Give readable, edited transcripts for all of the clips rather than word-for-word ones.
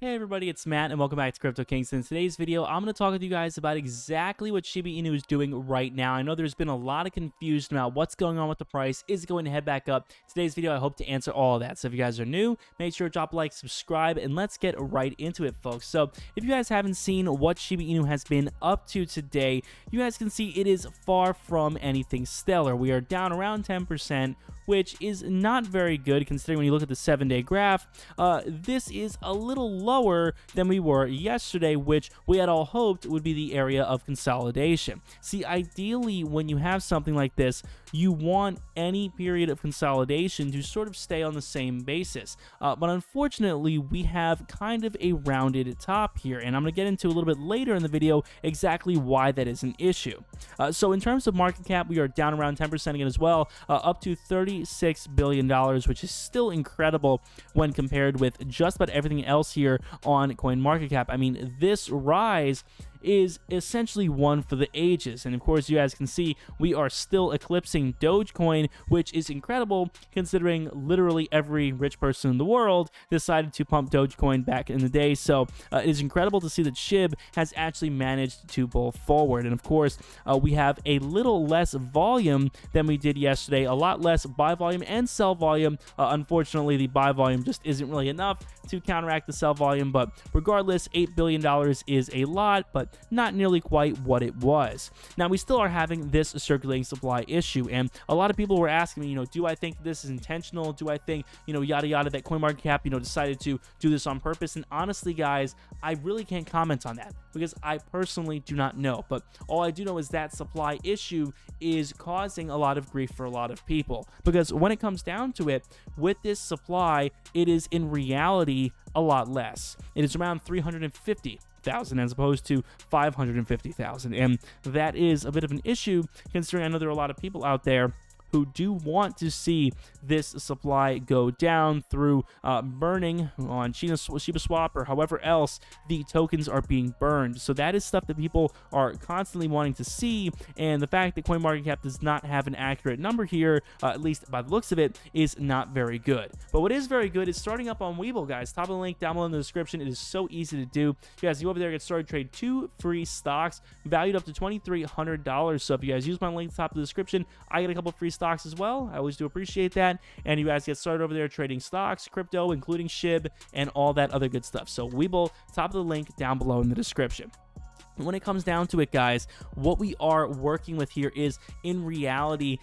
Hey everybody, it's Matt and welcome back to Crypto Kings. In today's video, I'm going to talk with you guys about exactly what Shiba Inu is doing right now. I know there's been a lot of confusion about what's going on with the price. Is it going to head back up? Today's video, I hope to answer all of that. So if you guys are new, make sure to drop a like, subscribe, and let's get right into it, folks. So if you guys haven't seen what Shiba Inu has been up to today, you guys can see it is far from anything stellar. We are down around 10%, which is not very good considering when you look at the 7-day graph. This is a little lower than we were yesterday, which we had all hoped would be the area of consolidation. See, ideally, when you have something like this, you want any period of consolidation to sort of stay on the same basis. But unfortunately, we have kind of a rounded top here, and I'm going to get into a little bit later in the video exactly why that is an issue. So in terms of market cap, we are down around 10% again as well, up to $36 billion, which is still incredible when compared with just about everything else here on CoinMarketCap. I mean, this rise is essentially one for the ages, and of course you guys can see we are still eclipsing Dogecoin, which is incredible considering literally every rich person in the world decided to pump Dogecoin back in the day. So it is incredible to see that SHIB has actually managed to pull forward, and of course we have a little less volume than we did yesterday, a lot less buy volume and sell volume. Unfortunately, the buy volume just isn't really enough to counteract the sell volume, but regardless, $8 billion is a lot, but not nearly quite what it was. Now, we still are having this circulating supply issue, and a lot of people were asking me, do I think this is intentional? Do I think, yada yada, that CoinMarketCap, decided to do this on purpose? And honestly, guys, I really can't comment on that because I personally do not know. But all I do know is that supply issue is causing a lot of grief for a lot of people, because when it comes down to it, with this supply, it is in reality a lot less. It is around 350,000 as opposed to 550,000, and that is a bit of an issue considering I know there are a lot of people out there who do want to see this supply go down through burning on SHIBASWAP or however else the tokens are being burned. So that is stuff that people are constantly wanting to see, and the fact that CoinMarketCap does not have an accurate number here, at least by the looks of it, is not very good. But what is very good is starting up on Webull, guys. Top of the link down below in the description. It is so easy to do. You guys, you over there get started, trade 2 free stocks valued up to $2,300. So if you guys use my link at the top of the description, I get a couple free stocks as well. I always do appreciate that. And you guys get started over there trading stocks, crypto, including SHIB, and all that other good stuff. So Webull, top of the link down below in the description. When it comes down to it, guys, what we are working with here is in reality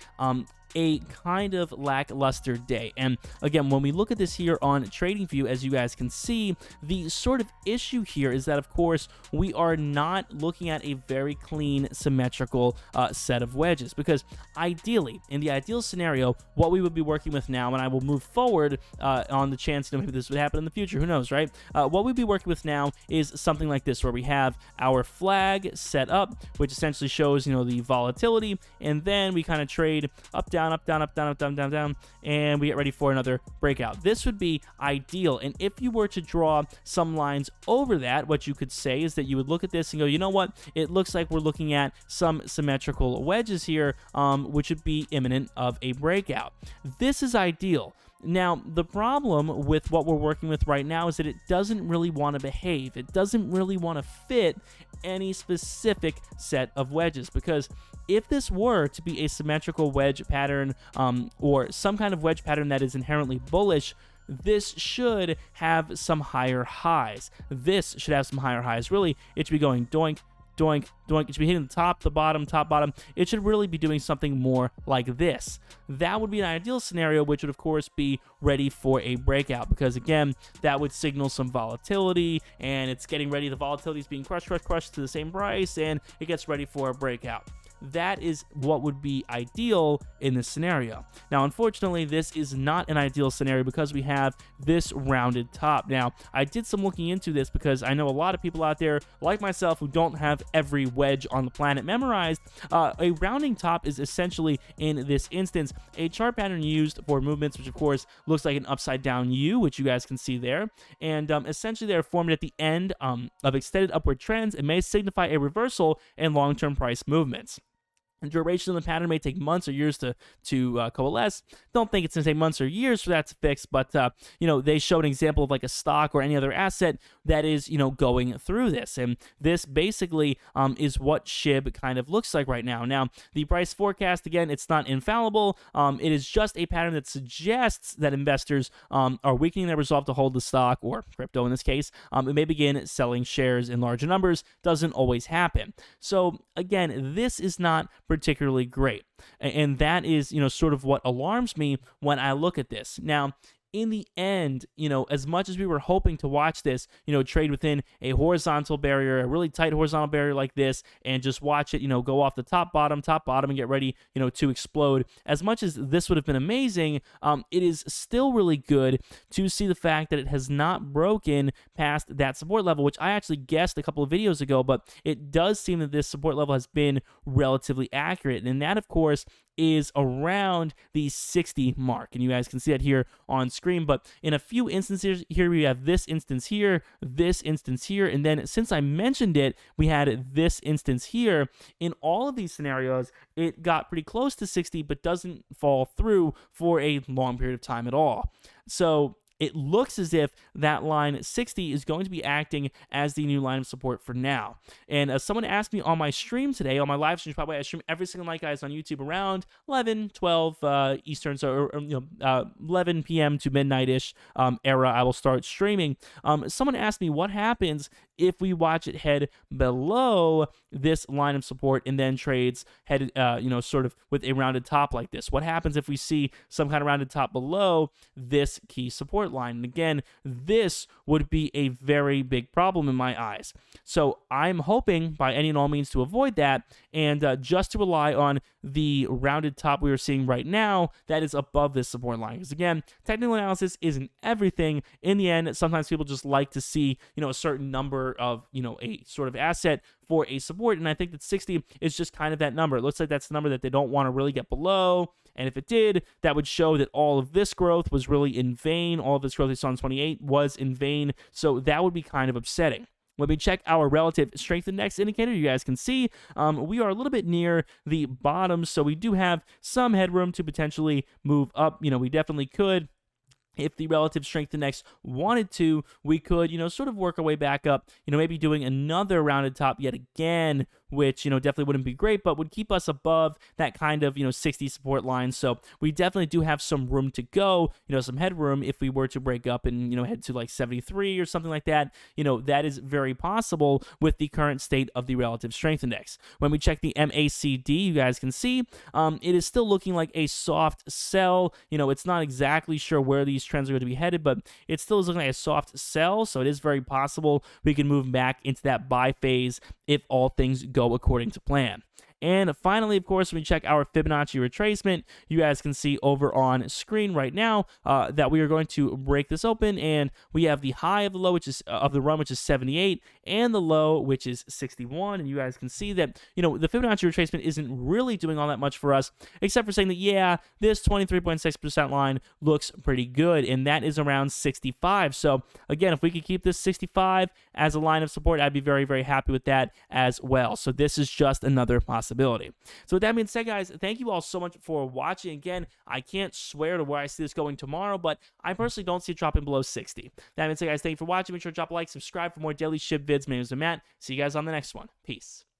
a kind of lackluster day. And again, when we look at this here on TradingView, as you guys can see, the sort of issue here is that, of course, we are not looking at a very clean, symmetrical set of wedges, because ideally, in the ideal scenario, what we would be working with now, and I will move forward on the chance maybe this would happen in the future, who knows, right? What we'd be working with now is something like this, where we have our flag set up, which essentially shows, the volatility, and then we kind of trade up, down, up, down, up, down, up, down, down, down, and we get ready for another breakout. This would be ideal, and if you were to draw some lines over that, what you could say is that you would look at this and go, you know what, it looks like we're looking at some symmetrical wedges here, which would be imminent of a breakout. This is ideal. Now, the problem with what we're working with right now is that it doesn't really want to behave. It doesn't really want to fit any specific set of wedges, because if this were to be a symmetrical wedge pattern or some kind of wedge pattern that is inherently bullish, this should have some higher highs. This should have some higher highs. Really, it should be going doink, doink, doink. It should be hitting the top, the bottom, top, bottom. It should really be doing something more like this. That would be an ideal scenario, which would, of course, be ready for a breakout, because, again, that would signal some volatility, and it's getting ready. The volatility is being crushed to the same price, and it gets ready for a breakout. That is what would be ideal in this scenario. Now, unfortunately, this is not an ideal scenario because we have this rounded top. Now, I did some looking into this because I know a lot of people out there, like myself, who don't have every wedge on the planet memorized. A rounding top is essentially, in this instance, a chart pattern used for movements, which, of course, looks like an upside down U, which you guys can see there. And essentially, they're formed at the end of extended upward trends and may signify a reversal in long-term price movements. duration of the pattern may take months or years to coalesce. Don't think it's going to take months or years for that to fix, but they showed an example of like a stock or any other asset that is going through this, and this basically is what SHIB kind of looks like right now. Now, the price forecast, again, it's not infallible. It is just a pattern that suggests that investors are weakening their resolve to hold the stock, or crypto in this case. It may begin selling shares in larger numbers. Doesn't always happen. So again, this is not particularly great, and that is sort of what alarms me when I look at this. Now, in the end, as much as we were hoping to watch this, trade within a horizontal barrier, a really tight horizontal barrier like this, and just watch it, go off the top, bottom, and get ready, to explode. As much as this would have been amazing, it is still really good to see the fact that it has not broken past that support level, which I actually guessed a couple of videos ago, but it does seem that this support level has been relatively accurate. And that, of course, is around the 60 mark, and you guys can see that here on screen. But in a few instances here, we have this instance here, and then since I mentioned it, we had this instance here. In all of these scenarios, it got pretty close to 60 but doesn't fall through for a long period of time at all. So it looks as if that line 60 is going to be acting as the new line of support for now. And someone asked me on my stream today, on my live stream, by the way, I stream every single night, guys, on YouTube around 11, 12 Eastern, so 11 p.m. to midnight-ish era, I will start streaming. Someone asked me what happens if we watch it head below this line of support and then trades headed, sort of with a rounded top like this. What happens if we see some kind of rounded top below this key support line? And again, this would be a very big problem in my eyes. So I'm hoping by any and all means to avoid that, and just to rely on the rounded top we are seeing right now that is above this support line. Because again, technical analysis isn't everything. In the end, sometimes people just like to see, a certain number of, a sort of asset for a support. And I think that 60 is just kind of that number. It looks like that's the number that they don't want to really get below. And if it did, that would show that all of this growth was really in vain. All of this growth we saw in 28 was in vain. So that would be kind of upsetting. When we check our relative strength index indicator, you guys can see we are a little bit near the bottom. So we do have some headroom to potentially move up. We definitely could. If the relative strength index wanted to, we could, sort of work our way back up, maybe doing another rounded top yet again, which, definitely wouldn't be great, but would keep us above that kind of, 60 support line. So we definitely do have some room to go, some headroom if we were to break up and, head to like 73 or something like that. That is very possible with the current state of the relative strength index. When we check the MACD, you guys can see it is still looking like a soft sell. It's not exactly sure where these trends are going to be headed, but it still is looking like a soft sell. So it is very possible we can move back into that buy phase if all things go according to plan. And finally, of course, when we check our Fibonacci retracement, you guys can see over on screen right now that we are going to break this open, and we have the high of the low, which is of the run, which is 78, and the low, which is 61. And you guys can see that the Fibonacci retracement isn't really doing all that much for us, except for saying that this 23.6% line looks pretty good, and that is around 65. So again, if we could keep this 65 as a line of support, I'd be very, very happy with that as well. So this is just another possibility. So with that being said, guys, thank you all so much for watching. Again, I can't swear to where I see this going tomorrow, but I personally don't see it dropping below 60. That being said, guys, thank you for watching. Make sure to drop a like, subscribe for more daily SHIB vids. My name is Matt. See you guys on the next one. Peace.